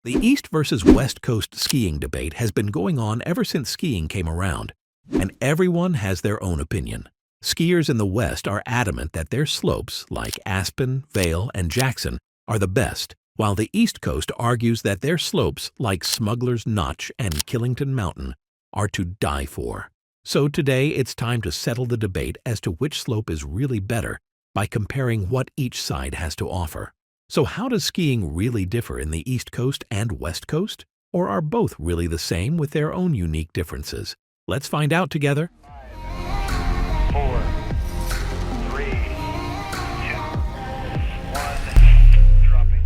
The East versus West Coast skiing debate has been going on ever since skiing came around, and everyone has their own opinion. Skiers in the West are adamant that their slopes, like Aspen, Vail, and Jackson, are the best, while the East Coast argues that their slopes, like Smuggler's Notch and Killington Mountain, are to die for. So today it's time to settle the debate as to which slope is really better by comparing what each side has to offer. So how does skiing really differ in the East Coast and West Coast? Or are both really the same with their own unique differences? Let's find out together. 5, 4, 3, 2, 1, dropping.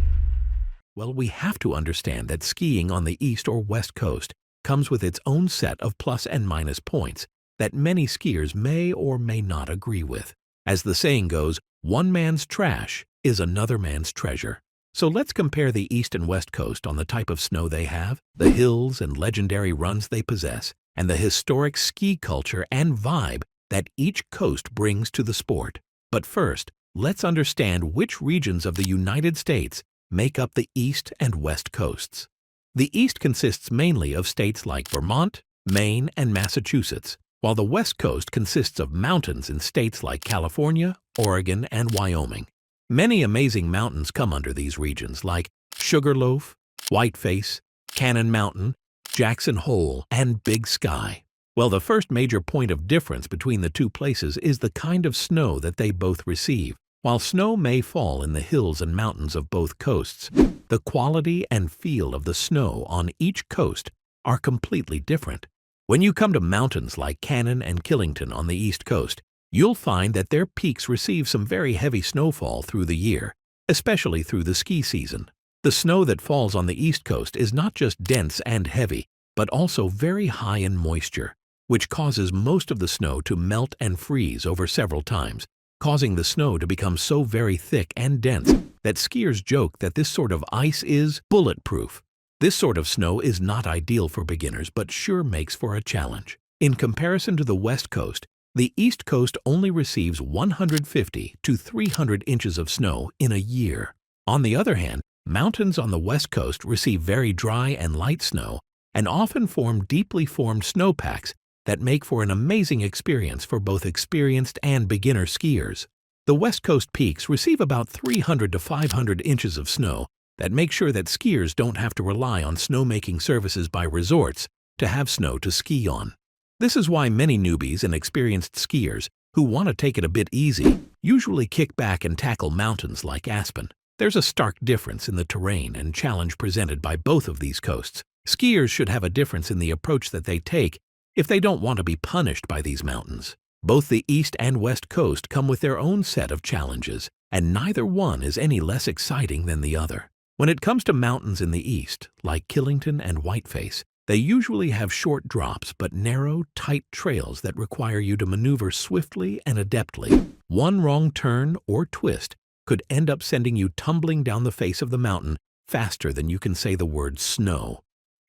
Well, we have to understand that skiing on the East or West Coast comes with its own set of plus and minus points that many skiers may or may not agree with. As the saying goes, one man's trash is another man's treasure. So let's compare the East and West Coast on the type of snow they have, the hills and legendary runs they possess, and the historic ski culture and vibe that each coast brings to the sport. But first, let's understand which regions of the United States make up the East and West Coasts. The East consists mainly of states like Vermont, Maine, and Massachusetts, while the West Coast consists of mountains in states like California, Oregon, and Wyoming. Many amazing mountains come under these regions like Sugarloaf, Whiteface, Cannon Mountain, Jackson Hole, and Big Sky. Well, the first major point of difference between the two places is the kind of snow that they both receive. While snow may fall in the hills and mountains of both coasts, the quality and feel of the snow on each coast are completely different. When you come to mountains like Cannon and Killington on the East Coast, you'll find that their peaks receive some very heavy snowfall through the year, especially through the ski season. The snow that falls on the East Coast is not just dense and heavy, but also very high in moisture, which causes most of the snow to melt and freeze over several times, causing the snow to become so very thick and dense that skiers joke that this sort of ice is bulletproof. This sort of snow is not ideal for beginners, but sure makes for a challenge. In comparison to the West Coast, the East Coast only receives 150 to 300 inches of snow in a year. On the other hand, mountains on the West Coast receive very dry and light snow and often form deeply formed snowpacks that make for an amazing experience for both experienced and beginner skiers. The West Coast peaks receive about 300 to 500 inches of snow that make sure that skiers don't have to rely on snowmaking services by resorts to have snow to ski on. This is why many newbies and experienced skiers who want to take it a bit easy usually kick back and tackle mountains like Aspen. There's a stark difference in the terrain and challenge presented by both of these coasts. Skiers should have a difference in the approach that they take if they don't want to be punished by these mountains. Both the East and West Coast come with their own set of challenges, and neither one is any less exciting than the other. When it comes to mountains in the East, like Killington and Whiteface, they usually have short drops but narrow, tight trails that require you to maneuver swiftly and adeptly. One wrong turn or twist could end up sending you tumbling down the face of the mountain faster than you can say the word snow.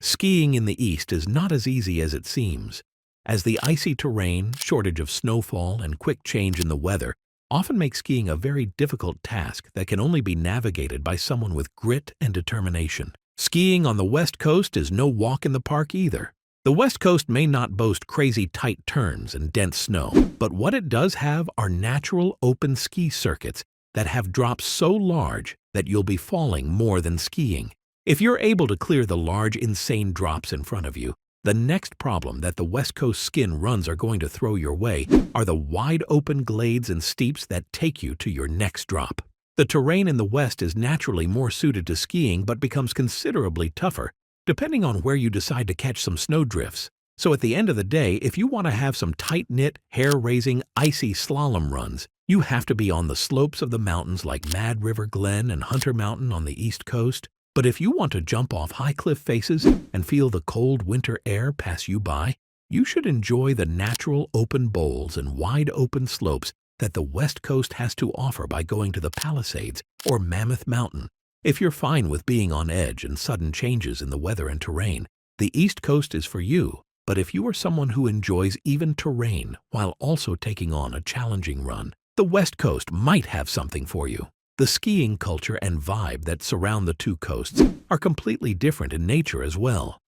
Skiing in the East is not as easy as it seems, as the icy terrain, shortage of snowfall, and quick change in the weather often make skiing a very difficult task that can only be navigated by someone with grit and determination. Skiing on the West Coast is no walk in the park either. The West Coast may not boast crazy tight turns and dense snow, but what it does have are natural open ski circuits that have drops so large that you'll be falling more than skiing. If you're able to clear the large, insane drops in front of you, the next problem that the West Coast skin runs are going to throw your way are the wide open glades and steeps that take you to your next drop. The terrain in the West is naturally more suited to skiing but becomes considerably tougher, depending on where you decide to catch some snowdrifts. So at the end of the day, if you want to have some tight-knit, hair-raising, icy slalom runs, you have to be on the slopes of the mountains like Mad River Glen and Hunter Mountain on the East Coast. But if you want to jump off high cliff faces and feel the cold winter air pass you by, you should enjoy the natural open bowls and wide open slopes that the West Coast has to offer by going to the Palisades or Mammoth Mountain. If you're fine with being on edge and sudden changes in the weather and terrain, the East Coast is for you. But if you are someone who enjoys even terrain while also taking on a challenging run, the West Coast might have something for you. The skiing culture and vibe that surround the two coasts are completely different in nature as well.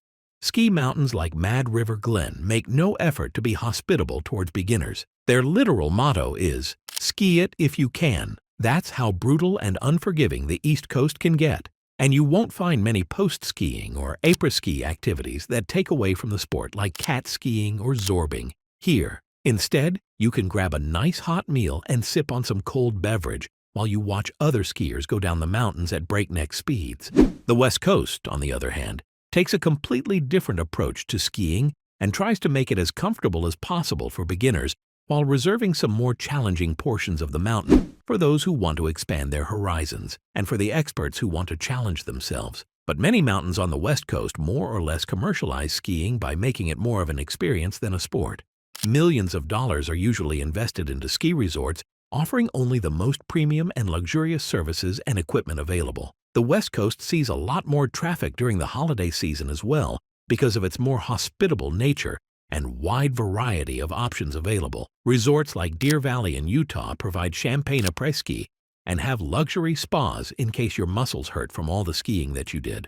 Ski mountains like Mad River Glen make no effort to be hospitable towards beginners. Their literal motto is, "Ski it if you can." That's how brutal and unforgiving the East Coast can get. And you won't find many post-skiing or après-ski activities that take away from the sport like cat skiing or zorbing here. Instead, you can grab a nice hot meal and sip on some cold beverage while you watch other skiers go down the mountains at breakneck speeds. The West Coast, on the other hand, takes a completely different approach to skiing and tries to make it as comfortable as possible for beginners while reserving some more challenging portions of the mountain for those who want to expand their horizons and for the experts who want to challenge themselves. But many mountains on the West Coast more or less commercialize skiing by making it more of an experience than a sport. Millions of dollars are usually invested into ski resorts offering only the most premium and luxurious services and equipment available. The West Coast sees a lot more traffic during the holiday season as well because of its more hospitable nature and wide variety of options available. Resorts like Deer Valley in Utah provide champagne après-ski and have luxury spas in case your muscles hurt from all the skiing that you did.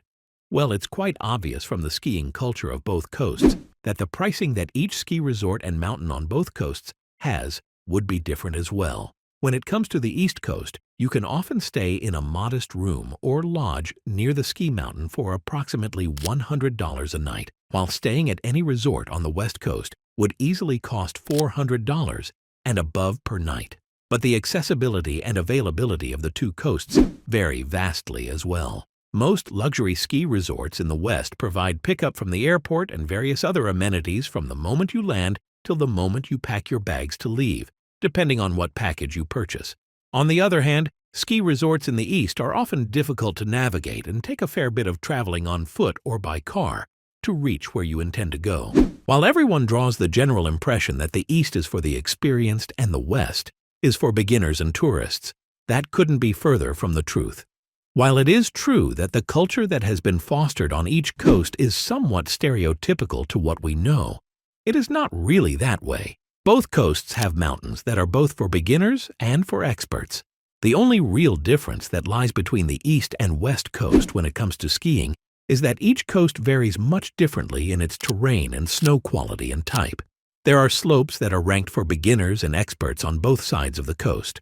Well, it's quite obvious from the skiing culture of both coasts that the pricing that each ski resort and mountain on both coasts has would be different as well. When it comes to the East Coast, you can often stay in a modest room or lodge near the ski mountain for approximately $100 a night, while staying at any resort on the West Coast would easily cost $400 and above per night. But the accessibility and availability of the two coasts vary vastly as well. Most luxury ski resorts in the West provide pickup from the airport and various other amenities from the moment you land till the moment you pack your bags to leave, depending on what package you purchase. On the other hand, ski resorts in the East are often difficult to navigate and take a fair bit of traveling on foot or by car to reach where you intend to go. While everyone draws the general impression that the East is for the experienced and the West is for beginners and tourists, that couldn't be further from the truth. While it is true that the culture that has been fostered on each coast is somewhat stereotypical to what we know, it is not really that way. Both coasts have mountains that are both for beginners and for experts. The only real difference that lies between the East and West Coast when it comes to skiing is that each coast varies much differently in its terrain and snow quality and type. There are slopes that are ranked for beginners and experts on both sides of the coast.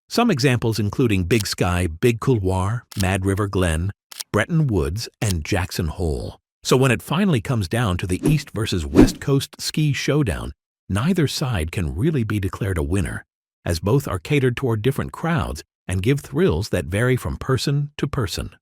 Some examples including Big Sky, Big Couloir, Mad River Glen, Bretton Woods, and Jackson Hole. So when it finally comes down to the East versus West Coast ski showdown, neither side can really be declared a winner, as both are catered toward different crowds and give thrills that vary from person to person.